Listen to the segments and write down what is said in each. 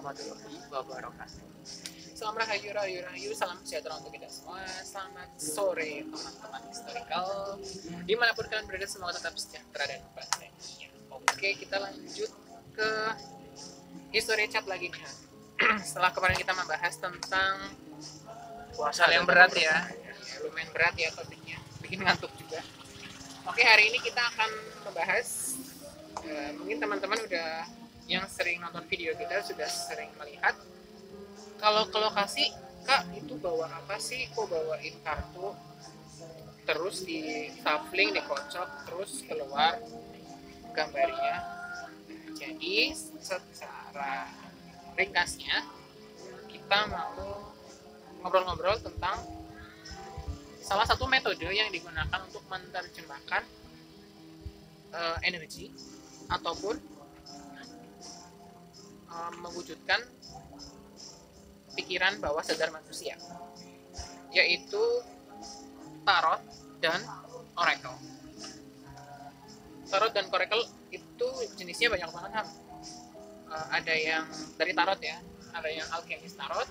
warahmatullahi wabarakatuh. Selamat rahayu, salam sejahtera untuk kita semua. Selamat sore teman-teman historical. Dimanapun kalian berada, semoga tetap sejahtera dan bahagia. Oke, kita lanjut ke history chat lagi nih. Setelah kemarin kita membahas tentang puasa yang berat ya, lumayan berat ya topiknya, bikin ngantuk juga. Oke, hari ini kita akan membahas, mungkin teman-teman udah yang sering nonton video kita sudah sering melihat, kalau ke lokasi, Kak itu bawa apa sih? Kok bawain kartu terus di shuffling, dikocok, terus keluar gambarnya. Jadi secara ringkasnya kita mau ngobrol-ngobrol tentang salah satu metode yang digunakan untuk menerjemahkan energi ataupun mewujudkan pikiran bawah sadar manusia, yaitu tarot dan oracle. Tarot dan oracle itu jenisnya banyak banget. Ada yang dari tarot ya, ada yang alkemis tarot,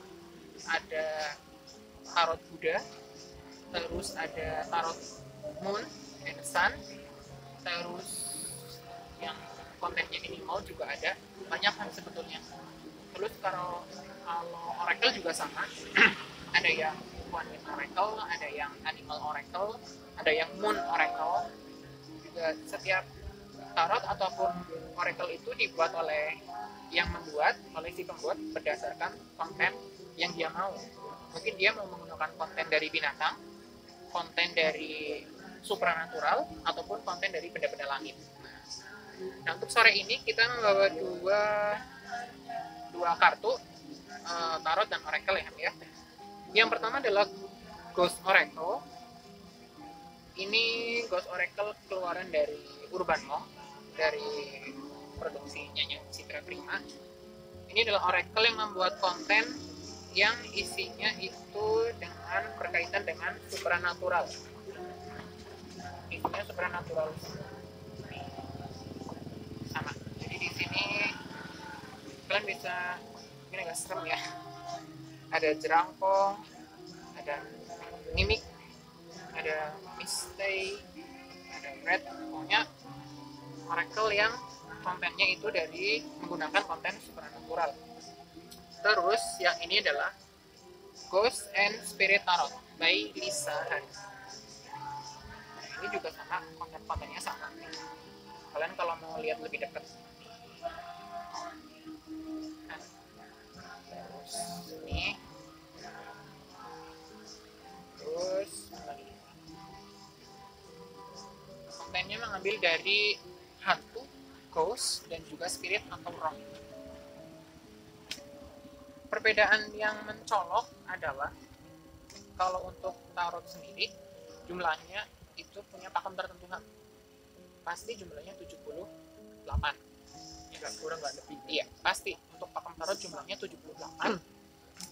ada tarot Buddha, terus ada tarot moon and sun, terus yang kontennya animal juga ada, banyak kan sebetulnya. Terus kalau oracle juga sama, ada yang one with oracle, ada yang animal oracle, ada yang moon oracle. Juga setiap tarot ataupun oracle itu dibuat oleh yang membuat, oleh si pembuat berdasarkan konten yang dia mau. Mungkin dia mau menggunakan konten dari binatang, konten dari supranatural, ataupun konten dari benda-benda langit. Nah, untuk sore ini kita membawa dua kartu tarot dan oracle ya. Yang pertama adalah Ghost Oracle. Ini Ghost Oracle keluaran dari Urban Monk, dari produksi Nyanyi Citra Prima. Ini adalah oracle yang membuat konten yang isinya itu dengan berkaitan dengan supranatural. Isinya supranatural sama. Jadi di sini kalian bisa, ini agak serem ya. Ada jerangkong, ada mimik, ada mistake, ada red, pokoknya oracle yang kontennya itu dari menggunakan konten supernatural. Terus yang ini adalah Ghost and Spirit Tarot by Lisa Hari. Nah, ini juga sama, konten-kontennya sama. Kalian kalau mau lihat lebih dekat. Nah, terus ini. Terus kontennya mengambil dari hantu, ghost, dan juga spirit atau roh. Perbedaan yang mencolok adalah kalau untuk tarot sendiri jumlahnya itu punya pakem tertentu, pasti jumlahnya 78, nggak kurang nggak lebih. Iya, pasti untuk pakem tarot jumlahnya 78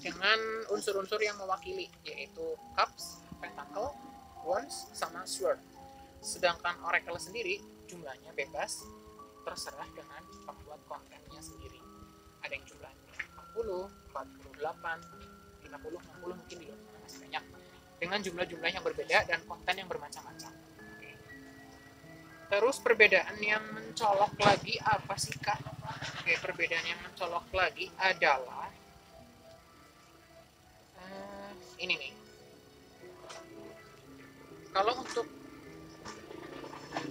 dengan unsur-unsur yang mewakili, yaitu cups, pentacle, wands, sama sword. Sedangkan oracle sendiri jumlahnya bebas, terserah dengan pembuat kontennya sendiri. Ada yang jumlahnya 40, 48, 50, 60 mungkin juga masih banyak, dengan jumlah-jumlah yang berbeda dan konten yang bermacam-macam. Terus perbedaan yang mencolok lagi apa sih, Kak? Perbedaan yang mencolok lagi adalah ini nih. Kalau untuk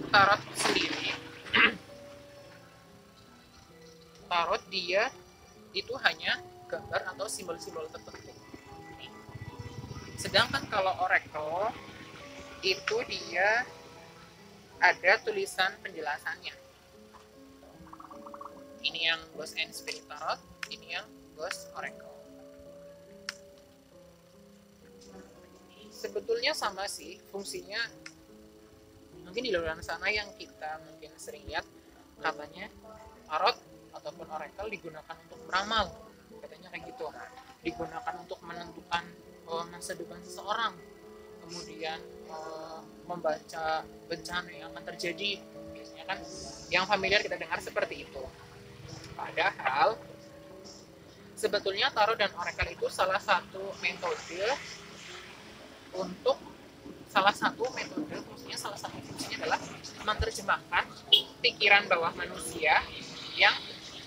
tarot sendiri, tarot dia itu hanya gambar atau simbol-simbol tertentu. Sedangkan kalau oracle itu dia ada tulisan penjelasannya. Ini yang Ghost and Spirit Tarot, ini yang Ghost Oracle. Sebetulnya sama sih fungsinya. Mungkin di luar sana yang kita mungkin sering lihat, katanya tarot ataupun oracle digunakan untuk meramal, katanya kayak gitu. Digunakan untuk menentukan masa depan seseorang, kemudian membaca bencana yang akan terjadi. Biasanya kan yang familiar kita dengar seperti itu. Padahal sebetulnya tarot dan oracle itu salah satu metode fungsinya adalah menerjemahkan pikiran bawah manusia yang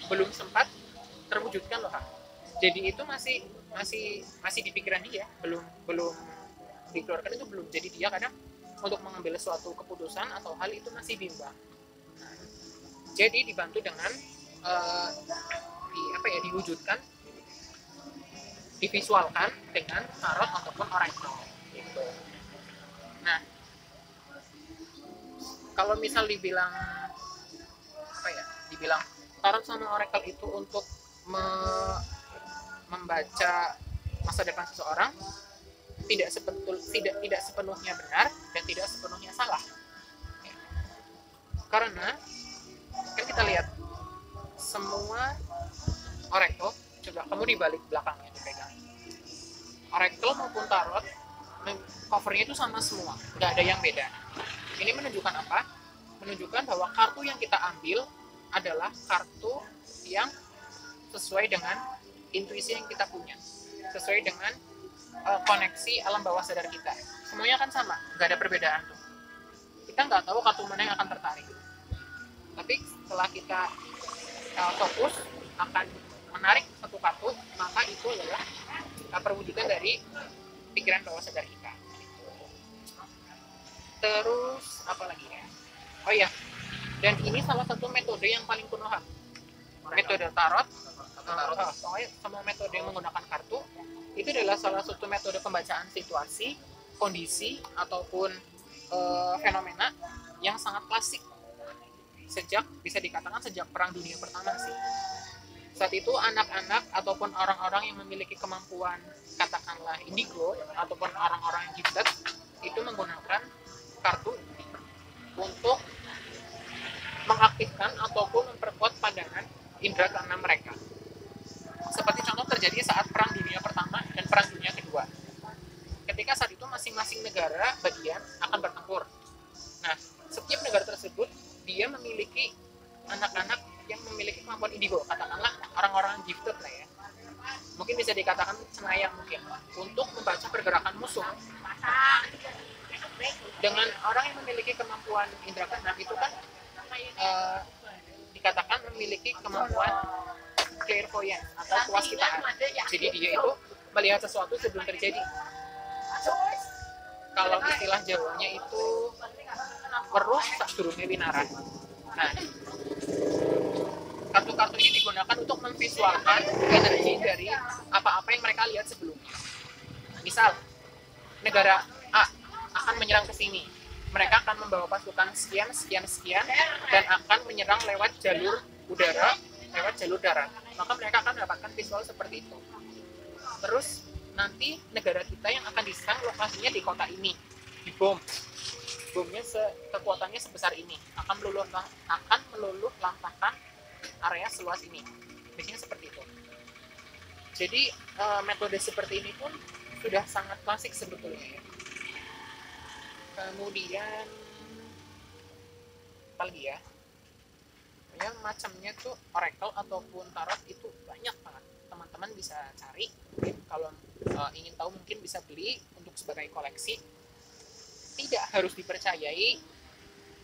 belum sempat terwujudkan loh, Kak. Jadi itu masih di pikiran dia, belum dikeluarkan, itu belum. Jadi dia kadang untuk mengambil suatu keputusan atau hal itu masih bimbang. Nah, jadi dibantu dengan diwujudkan, divisualkan dengan tarot ataupun oracle gitu. Nah, kalau misal dibilang tarot sama oracle itu untuk membaca masa depan seseorang, tidak sepenuhnya benar dan tidak sepenuhnya salah. Karena kan kita lihat semua oracle, coba kamu di balik belakangnya dipegang, oracle maupun tarot covernya itu sama semua, nggak ada yang beda. Ini menunjukkan apa? Menunjukkan bahwa kartu yang kita ambil adalah kartu yang sesuai dengan intuisi yang kita punya, sesuai dengan koneksi alam bawah sadar kita. Semuanya kan sama, nggak ada perbedaan tuh. Kita nggak tahu kartu mana yang akan tertarik, tapi setelah kita fokus akan menarik satu kartu, maka itu adalah perwujudan dari pikiran bawah sadar kita. Terus apa lagi ya? Oh iya, dan ini salah satu metode yang paling kuno, metode tarot. Semua metode yang menggunakan kartu itu adalah salah satu metode pembacaan situasi, kondisi ataupun fenomena yang sangat klasik bisa dikatakan sejak Perang Dunia Pertama sih. Saat itu anak-anak ataupun orang-orang yang memiliki kemampuan, katakanlah indigo ataupun orang-orang yang gifted, itu menggunakan kartu untuk mengaktifkan ataupun memperkuat pandangan indera keenam mereka. Seperti contoh terjadi saat Perang Dunia Pertama dan Perang Dunia Kedua. Ketika saat itu masing-masing negara bagian akan bertempur. Nah, setiap negara tersebut dia memiliki anak-anak yang memiliki kemampuan indigo, katakanlah orang-orang gifted lah ya. Mungkin bisa dikatakan cenayang mungkin, untuk membaca pergerakan musuh. Dengan orang yang memiliki kemampuan indera keenam itu kan dikatakan memiliki kemampuan clairvoyance atau kewaskitaan. Jadi dia itu melihat sesuatu sebelum terjadi. Kalau istilah Jawanya itu weruh sadurunge winaran. Nah, kartu-kartu ini digunakan untuk memvisualkan energi dari apa-apa yang mereka lihat sebelumnya. Misal, negara A akan menyerang ke sini. Mereka akan membawa pasukan sekian dan akan menyerang lewat jalur udara, lewat jalur darat. Maka mereka akan mendapatkan visual seperti itu. Terus nanti negara kita yang akan diserang lokasinya di kota ini, dibom. Bomnya kekuatannya sebesar ini, akan meluluh lantahkan area seluas ini. Biasanya seperti itu. Jadi metode seperti ini pun sudah sangat klasik sebetulnya ya. Kemudian apa lagi ya? Yang macamnya tuh oracle ataupun tarot itu banyak banget. Teman-teman bisa cari, kalau ingin tahu mungkin bisa beli untuk sebagai koleksi. Tidak harus dipercayai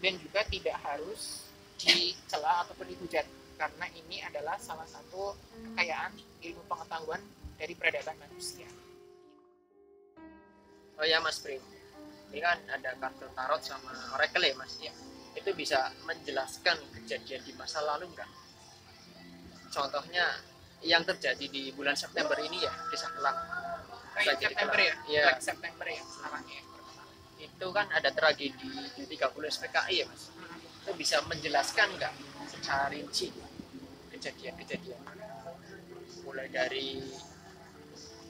dan juga tidak harus dicela ataupun dihujat, karena ini adalah salah satu kekayaan ilmu pengetahuan dari peradaban manusia. Oh ya Mas Prim, ini kan ada kartu tarot sama oracle ya Mas ya. Itu bisa menjelaskan kejadian di masa lalu enggak? Contohnya yang terjadi di bulan September ini ya, kisah kelam. September ya? Iya. September ya sekarang ya. Itu kan ada tragedi di 30 SPKI ya Mas. Itu bisa menjelaskan enggak secara rinci kejadian-kejadian? Mulai dari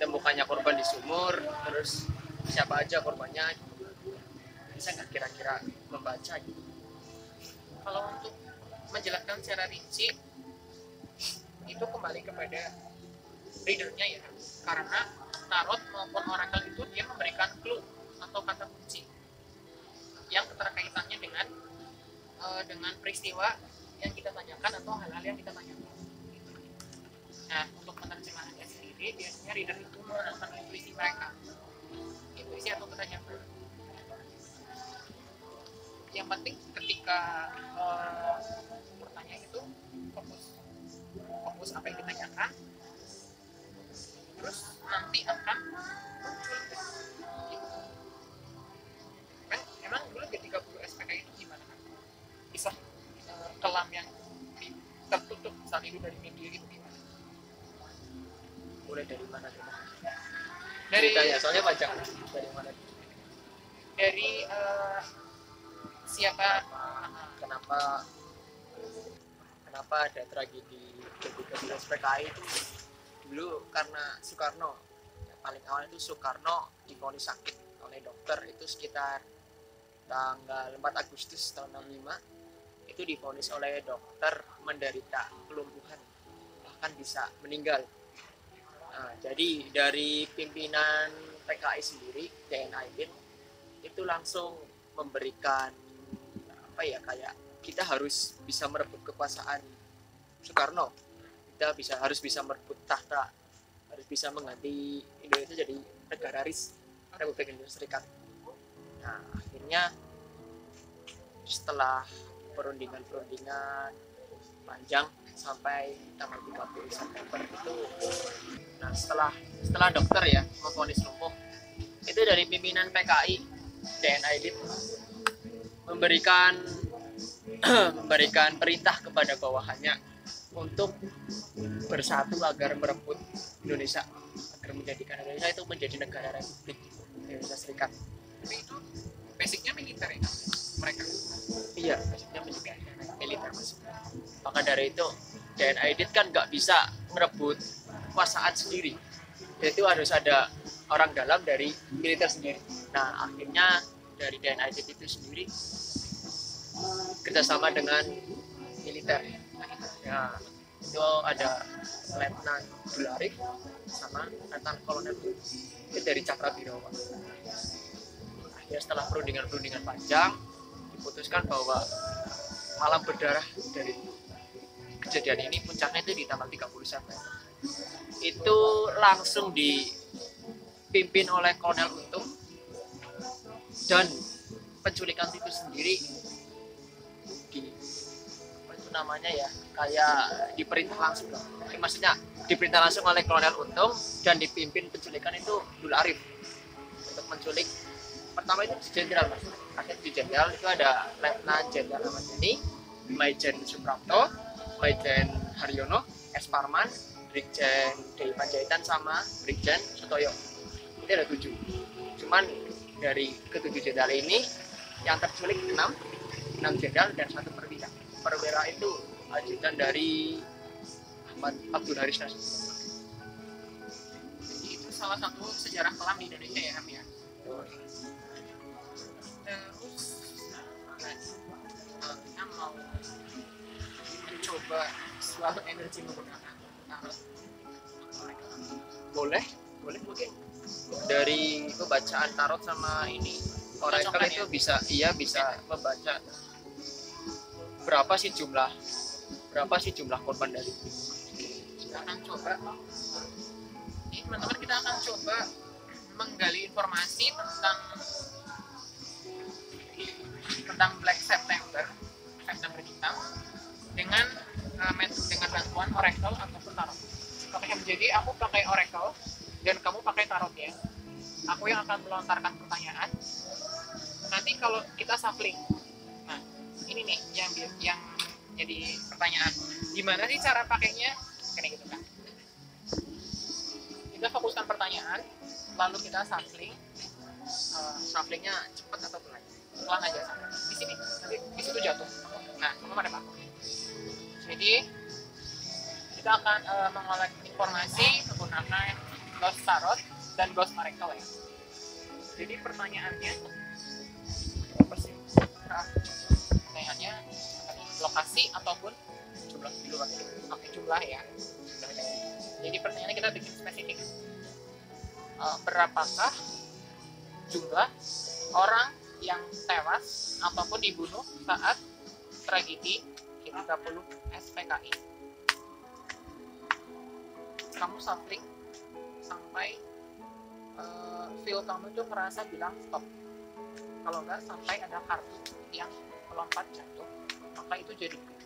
temukannya korban di sumur, terus siapa aja korbannya, bisa nggak kira-kira membaca gitu? Kalau untuk menjelaskan secara rinci itu kembali kepada readernya ya, karena tarot maupun oracle itu dia memberikan clue atau kata kunci yang keterkaitannya dengan peristiwa yang kita tanyakan atau hal-hal yang kita tanyakan. Nah, untuk menerjemahkannya Jadi biasanya reader itu menanamkan intuisi mereka, intuisi atau ketajam. Yang penting ketika pertanyaan itu fokus apa yang ditanyakan, terus nanti akan muncul gitu. Kan emang dulu G30 SPKI itu gimana kan? Kisah kelam yang tertutup saat itu dari media itu gimana? Mulai dari mana tuh? Dari Ceritanya, soalnya panjang. Dari mana? dari siapa kenapa ada tragedi G30 SPKI itu dulu karena Soekarno. Yang paling awal itu Soekarno divonis sakit oleh dokter itu sekitar tanggal 4 Agustus tahun 65. Itu divonis oleh dokter menderita kelumpuhan, bahkan bisa meninggal. Nah, jadi dari pimpinan PKI sendiri, DN Aidit itu langsung memberikan apa ya, kayak kita harus bisa merebut kekuasaan Soekarno, kita harus bisa merebut tahta, harus bisa mengganti Indonesia jadi negara Republik Indonesia Serikat. Nah, akhirnya setelah perundingan panjang sampai tanggal 30 September itu, nah setelah dokter ya memvonis lumpuh, itu dari pimpinan PKI DN Aidit memberikan perintah kepada bawahannya untuk bersatu agar merebut Indonesia, agar menjadikan Indonesia itu menjadi negara Republik Indonesia Serikat. Tapi itu basicnya militer ya mereka? Iya, basicnya militer masuk. Maka dari itu DN Aidit kan nggak bisa merebut kekuasaan sendiri, itu harus ada orang dalam dari militer sendiri. Nah, akhirnya dari DN Aidit itu sendiri kerjasama dengan militer. Ya, itu ada Letnan Bularif sama Letnan Kolonel itu dari Cakrabirawa. Akhirnya setelah perundingan panjang diputuskan bahwa malam berdarah dari kejadian ini puncaknya itu di tanggal 30 September. Itu langsung dipimpin oleh Kolonel Untung, dan penculikan itu sendiri apa itu namanya ya, kayak diperintah langsung loh. Maksudnya diperintah langsung oleh Kolonel Untung dan dipimpin penculikan itu Abdul Arif untuk menculik. Pertama itu jenderal mas, akhirnya di jenderal itu ada Letnan Jenderal Ahmad Yani, Maijen Suprapto, Maijen Haryono, S. Parman, Brigjen Dewi Panjaitan sama Brigjen Sutoyo. Itu ada 7. Cuman dari ke-7 jenderal ini yang terculik 6 jenderal dan 1 perwira. Perwira itu ajudan dari Ahmad Abdul Haris Nasution. Jadi itu salah satu sejarah kelam di Indonesia ya Ham ya. Terus kita mau mencoba suatu energi menggunakan tarot. Boleh mungkin dari pembacaan tarot sama ini oracle itu bisa membaca berapa sih jumlah korban dari itu. Kita akan coba ini teman-teman, kita akan coba menggali informasi tentang Black September hitam dengan bantuan oracle ataupun tarot. Oke, jadi aku pakai oracle dan kamu pakai tarot ya. Aku yang akan melontarkan pertanyaan. Nanti kalau kita shuffling, nah ini nih yang jadi pertanyaan. Gimana sih cara pakainya? Kayak gitu kan. Kita fokuskan pertanyaan, lalu kita shuffling. Shufflingnya cepat atau pelan? Pelan aja sampai di sini, nanti di situ jatuh. Nah, kamu pada pakai. Jadi kita akan mengolah informasi menggunakan Ghost Tarot dan Ghost Oracle ya. Jadi pertanyaannya apa sih? Pertanyaannya lokasi ataupun jumlah di luar. Oke, jumlah ya. Jadi pertanyaannya kita bikin spesifik. Berapakah jumlah orang yang tewas ataupun dibunuh saat tragedi G30 SPKI? Kamu shuffling sampai feel kamu tuh merasa bilang stop. Kalau nggak sampai ada kartu yang melompat jatuh, maka itu jadi good.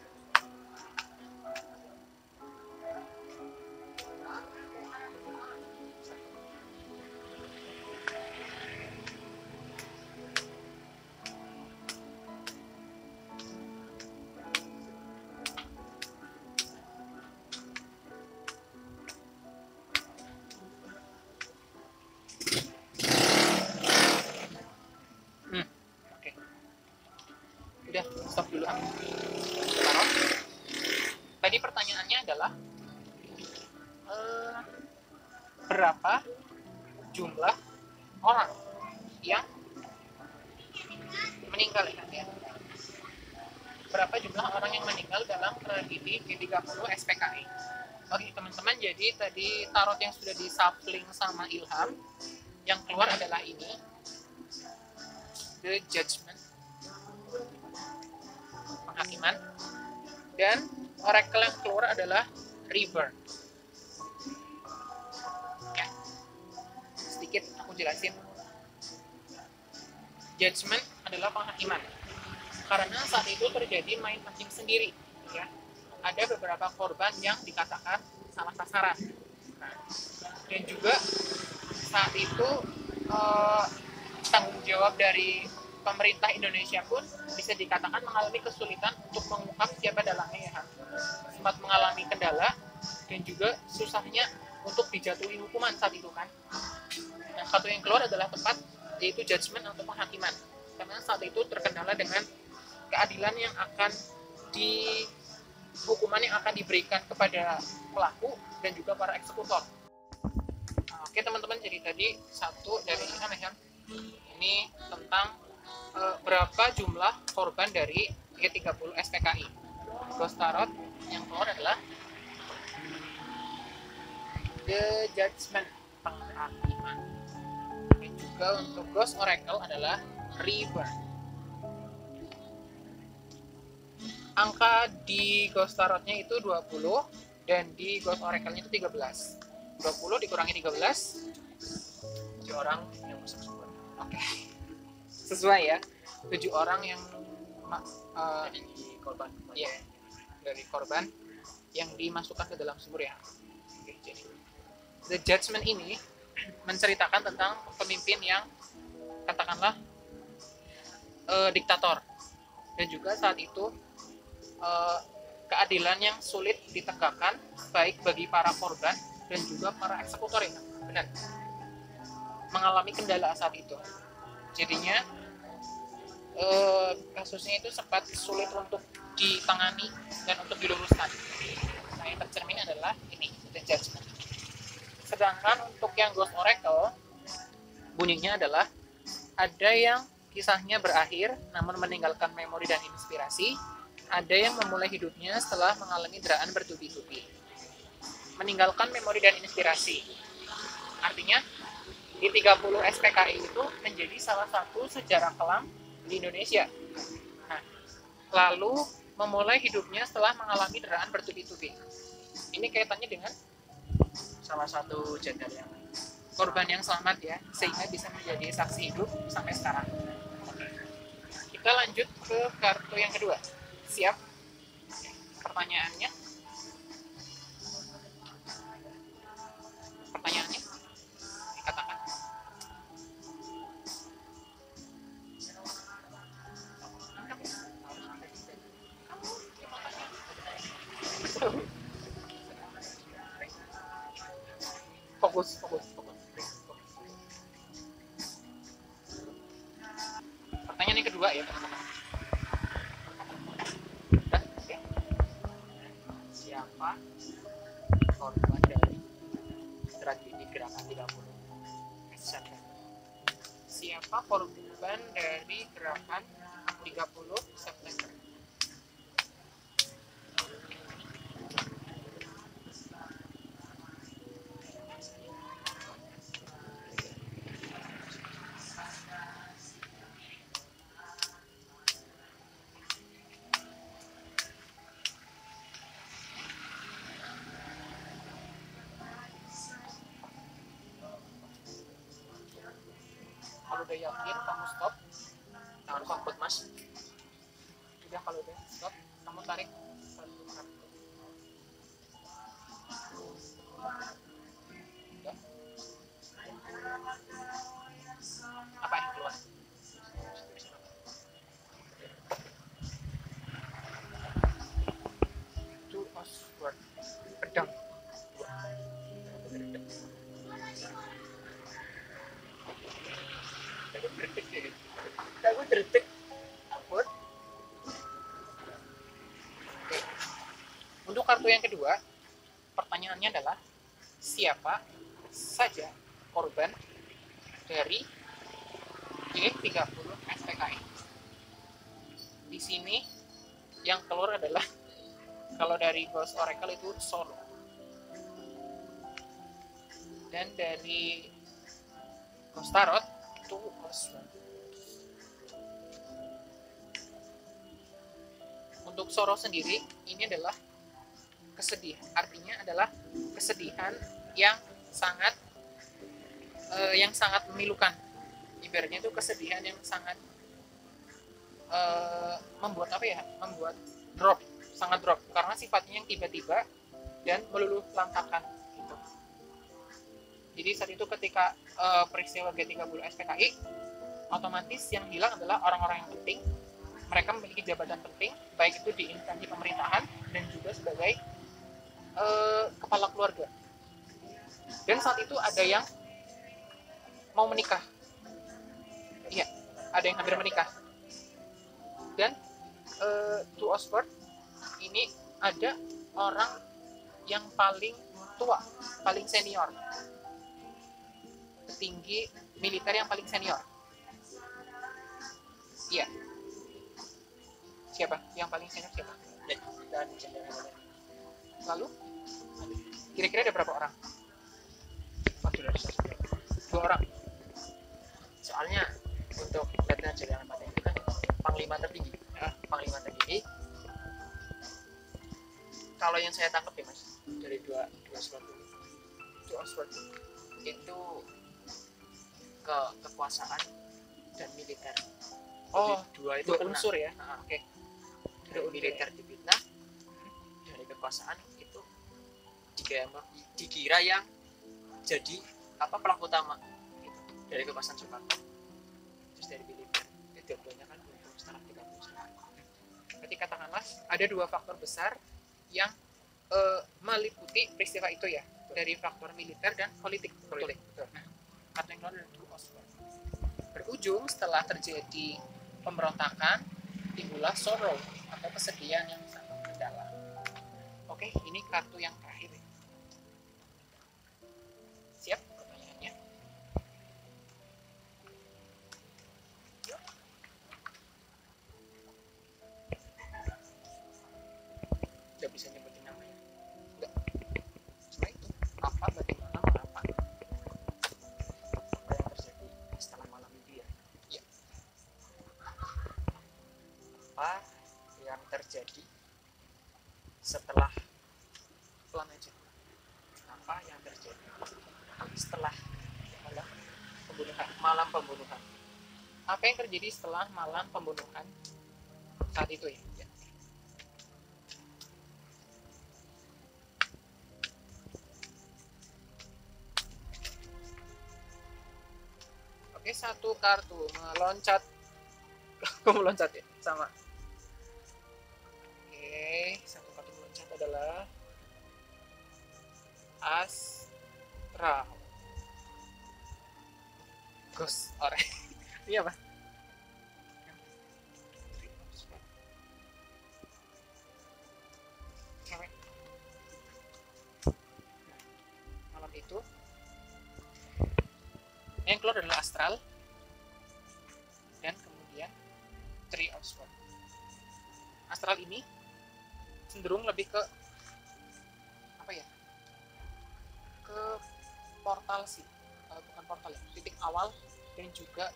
Udah, stop dulu. Tadi pertanyaannya adalah berapa jumlah orang yang meninggal ya? Berapa jumlah orang yang meninggal dalam tragedi G30 SPKI? Oke teman-teman, jadi tadi tarot yang sudah disapling sama Ilham, yang keluar adalah ini, The Judgment, penghakiman, dan oracle yang keluar adalah Rebirth. Ya, sedikit aku jelasin. Judgment adalah penghakiman, karena saat itu terjadi main hakim sendiri, ya. Ada beberapa korban yang dikatakan salah sasaran. Nah, dan juga saat itu tanggung jawab dari pemerintah Indonesia pun bisa dikatakan mengalami kesulitan untuk mengungkap siapa dalangnya, ya. Sempat mengalami kendala dan juga susahnya untuk dijatuhi hukuman saat itu kan. Nah, satu yang keluar adalah tepat, yaitu judgment atau penghakiman, karena saat itu terkendala dengan keadilan yang akan hukuman yang akan diberikan kepada pelaku dan juga para eksekutor. Oke teman-teman, jadi tadi satu dari ini tentang berapa jumlah korban dari G30 SPKI. Ghost Tarot yang keluar adalah The Judgment, penghakiman. Dan juga untuk Ghost Oracle adalah Rebirth. Angka di Ghost Tarotnya itu 20 dan di Ghost Oracle-nya itu 13. 20 dikurangi 13, 7 orang yang masuk sumber. Oke. Sesuai ya. 7 orang yang Jadi korban. Iya, dari korban yang dimasukkan ke dalam sumur ya. Oke, jadi The Judgment ini menceritakan tentang pemimpin yang katakanlah diktator, dan juga saat itu keadilan yang sulit ditegakkan baik bagi para korban dan juga para eksekutor, ya benar, mengalami kendala saat itu. Jadinya kasusnya itu sempat sulit untuk ditangani dan untuk diluruskan. Nah, yang tercermin adalah ini, The Judgment. Sedangkan untuk yang Ghost Oracle, bunyinya adalah ada yang kisahnya berakhir namun meninggalkan memori dan inspirasi. Ada yang memulai hidupnya setelah mengalami deraan bertubi-tubi. Meninggalkan memori dan inspirasi. Artinya, di 30 SPKI itu menjadi salah satu sejarah kelam di Indonesia. Nah, lalu memulai hidupnya setelah mengalami deraan bertubi-tubi. Ini kaitannya dengan Salah satu gender yang korban yang selamat ya, sehingga bisa menjadi saksi hidup sampai sekarang. Kita lanjut ke kartu yang kedua. Siap? Pertanyaannya? Dikatakan. Fokus. Pertanyaan yang kedua ya, teman-teman. siapa korban dari tragedi gerakan 30 September? Siapa korban dari gerakan 30 September? udah yakin kamu stop, Tangan kompot mas. udah kalau udah stop kamu tarik satu kartu. Udah. Apa yang keluar? Two of Swords, pedang. Aku terdetik. Ampun. Oke. Untuk kartu yang kedua, pertanyaannya adalah siapa saja korban dari G30 SPKI. Di sini yang keluar adalah kalau dari Ghost Oracle itu Solo. Dan dari Ghost Tarot itu Oswald. Untuk Soro sendiri ini adalah kesedihan, artinya adalah kesedihan yang sangat memilukan. Ibaratnya itu kesedihan yang sangat membuat apa ya? Membuat drop, sangat drop karena sifatnya yang tiba-tiba dan meluluh lantakan gitu. Jadi saat itu ketika peristiwa G30 SPKI, otomatis yang hilang adalah orang-orang yang penting. Mereka memiliki jabatan penting, baik itu di instansi pemerintahan dan juga sebagai kepala keluarga. Dan saat itu ada yang mau menikah. Iya, ada yang hampir menikah. Dan to Oxford ini ada orang yang paling tua, paling senior, petinggi militer yang paling senior. Iya. Siapa? Yang paling senior siapa? Dan jenderal. Lalu kira-kira ada berapa orang? Waduh, harus berapa? 2 orang. Soalnya untuk Letnan Jenderal Mata itu kan panglima tertinggi. Panglima tertinggi. Kalau yang saya tangkap ya mas, dari dua slot itu ke kekuasaan dan militer. Oh, dua itu dua unsur ya. Oke. Dari militer difitnah, dari kekuasaan itu dikira yang jadi apa pelaku utama gitu. Dari kekuasaan Soekarno, terus dari militer itu dua-duanya kan untuk setara 30. Berarti katakanlah ada 2 faktor besar yang meliputi peristiwa itu ya, dari faktor militer dan politik. Betul. Nah, kartu yang kedua adalah Two of Swords. Berujung setelah terjadi pemberontakan, timbullah sorrow atau kesedihan yang sangat mendalam. Oke, ini kartu yang terakhir. Siap pertanyaannya? Udah bisa nyebutin namanya? Enggak. Cuma itu. Apa, bagaimana, mengapa? Apa yang terjadi setelah malam itu ya? Iya. Apa yang terjadi setelah Pelan aja. apa yang terjadi setelah Pembunuhan. malam pembunuhan? Apa yang terjadi setelah malam pembunuhan saat itu ya? Ya. Oke, 1 kartu meloncat. Kok meloncat ya? Sama. Oke, 1 kartu meloncat adalah Astral. Ghost Oracle. Iya, Pak. Cewek. Malam itu yang keluar adalah Astral dan kemudian Three of Swords. Astral ini cenderung lebih ke apa ya? Ke portal sih. Bukan portal ya, titik awal dan juga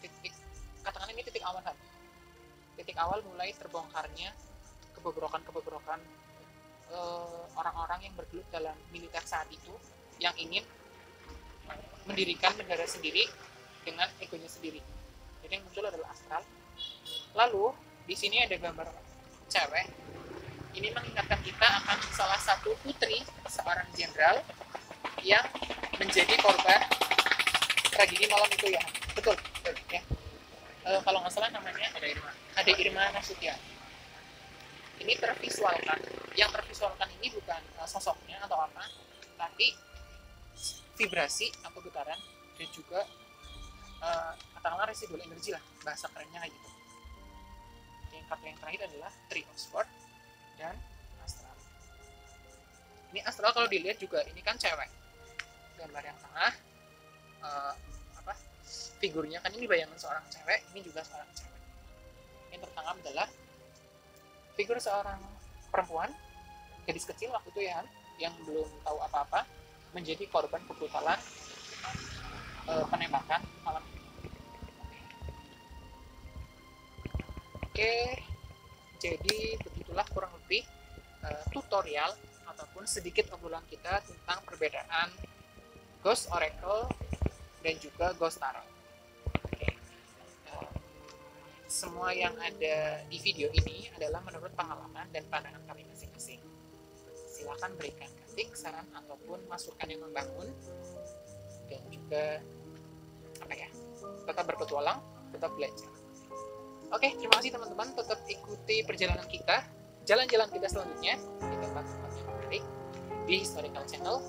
titik, katakan ini titik awal kan? Titik awal mulai terbongkarnya kebobrokan orang-orang yang bergelut dalam militer saat itu yang ingin mendirikan negara sendiri dengan egonya sendiri. Jadi yang muncul adalah astral. Lalu di sini ada gambar cewek. Ini mengingatkan kita akan salah satu putri seorang jenderal yang menjadi korban tragedi malam itu ya. Betul ya. Kalau nggak salah namanya Ade Irma Nasution. Ini tervisualkan. Yang tervisualkan ini bukan sosoknya atau apa, tapi vibrasi atau getaran dan juga katakanlah residual energi lah, bahasa kerennya kayak gitu. Yang kartu yang terakhir adalah Three of Swords dan astral. Ini astral kalau dilihat juga ini kan cewek. Gambar yang tengah figurnya kan ini bayangan seorang cewek, ini juga seorang cewek. Yang tertangkap adalah figur seorang perempuan, gadis kecil waktu itu ya, yang belum tahu apa-apa, menjadi korban kebrutalan penembakan malam itu. Oke, jadi begitulah kurang lebih tutorial ataupun sedikit obrolan kita tentang perbedaan Ghost Oracle dan juga Ghost Tarot. Semua yang ada di video ini adalah menurut pengalaman dan pandangan kami masing-masing. Silakan berikan kritik, saran ataupun masukan yang membangun, dan juga tetap berpetualang, tetap belajar. Oke, terima kasih teman-teman. Tetap ikuti perjalanan kita, jalan-jalan kita selanjutnya di tempat-tempat yang menarik di Historical Channel.